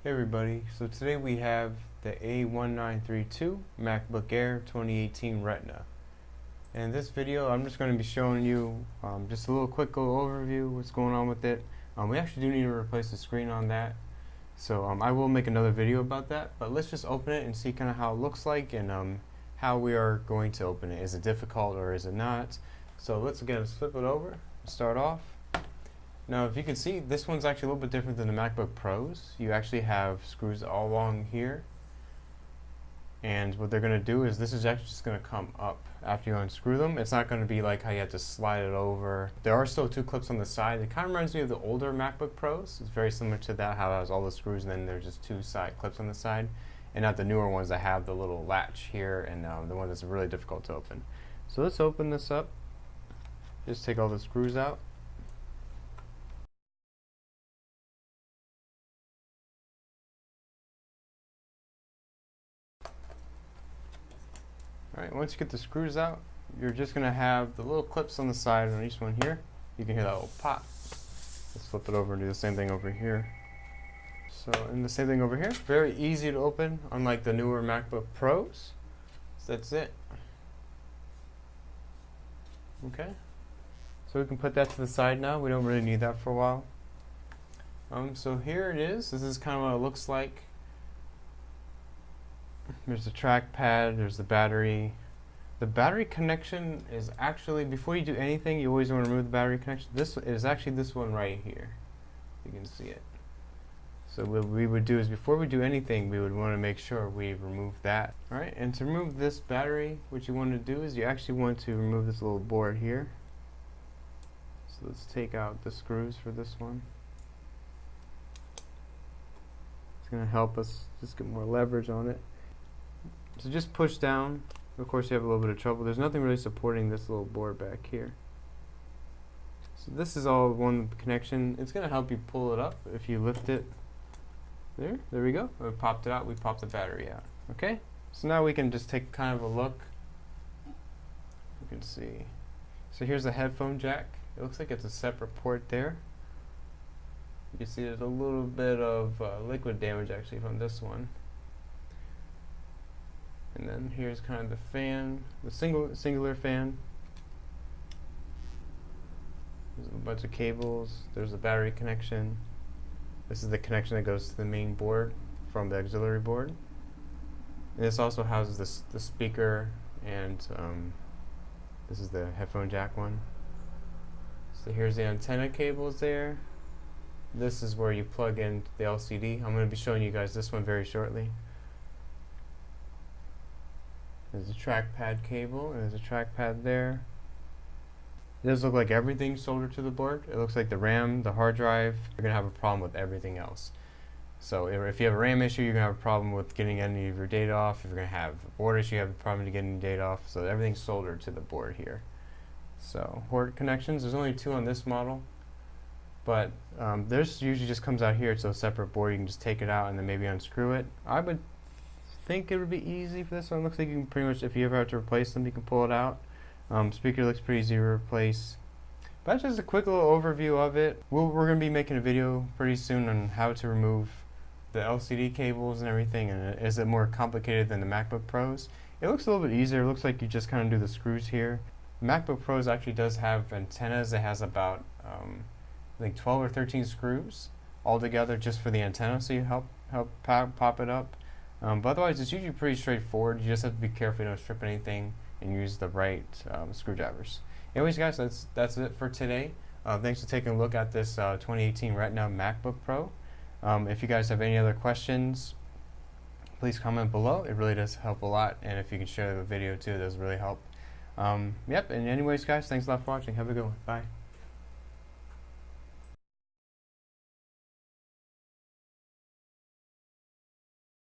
Hey everybody, so today we have the a1932 MacBook Air 2018 Retina. And in this video I'm just going to be showing you just a little quick overview what's going on with it. We actually do need to replace the screen on that, so I will make another video about that, but let's just open it and see kind of how it looks like and how we are going to open it. Is it difficult or is it not? So let's again flip it over and start off. Now, if you can see, this one's actually a little bit different than the MacBook Pros. You actually have screws all along here. And what they're going to do is this is actually just going to come up after you unscrew them. It's not going to be like how you have to slide it over. There are still two clips on the side. It kind of reminds me of the older MacBook Pros. It's very similar to that, how it has all the screws and then there's just two side clips on the side. And not the newer ones that have the little latch here and the one that's really difficult to open. So let's open this up. Just take all the screws out. Alright, once you get the screws out, you're just going to have the little clips on the side on each one here. You can hear that little pop. Let's flip it over and do the same thing over here. So, and the same thing over here. Very easy to open, unlike the newer MacBook Pros. So that's it. Okay. So we can put that to the side now. We don't really need that for a while. So here it is. This is kind of what it looks like. There's the trackpad, there's the battery. The battery connection is actually, before you do anything, you always want to remove the battery connection. This is actually this one right here. You can see it. So what we would do is, before we do anything, we would want to make sure we remove that. Alright, and to remove this battery, what you want to do is you actually want to remove this little board here. So let's take out the screws for this one. It's going to help us just get more leverage on it. So just push down. Of course you have a little bit of trouble. There's nothing really supporting this little board back here. So this is all one connection. It's going to help you pull it up if you lift it. There we go. We popped it out. We popped the battery out. Okay? So now we can just take kind of a look. You can see. So here's the headphone jack. It looks like it's a separate port there. You can see there's a little bit of liquid damage actually from this one. And then here's kind of the fan, the singular fan. There's a bunch of cables. There's a battery connection. This is the connection that goes to the main board from the auxiliary board. And this also houses the speaker, and this is the headphone jack one. So here's the antenna cables there. This is where you plug in the LCD. I'm going to be showing you guys this one very shortly. There's a trackpad cable, and there's a trackpad there. It does look like everything's soldered to the board. It looks like the RAM, the hard drive, you're going to have a problem with everything else. So if you have a RAM issue, you're going to have a problem with getting any of your data off. If you're going to have a board issue, you have a problem to getting data off. So everything's soldered to the board here. So port connections, there's only two on this model. But this usually just comes out here. It's a separate board. You can just take it out and then maybe unscrew it. I would think it would be easy for this one. It looks like you can pretty much, if you ever have to replace them, you can pull it out. Speaker looks pretty easy to replace. But that's just a quick little overview of it. We're going to be making a video pretty soon on how to remove the LCD cables and everything. And is it more complicated than the MacBook Pros? It looks a little bit easier. It looks like you just kind of do the screws here. The MacBook Pros actually does have antennas. It has about I think 12 or 13 screws all together just for the antenna, so you help pop it up. But otherwise, it's usually pretty straightforward. You just have to be careful you don't strip anything and use the right screwdrivers. Anyways, guys, that's it for today. Thanks for taking a look at this 2018 Retina MacBook Pro. If you guys have any other questions, please comment below. It really does help a lot. And if you can share the video too, it does really help. Yep, and anyways, guys, thanks a lot for watching. Have a good one. Bye.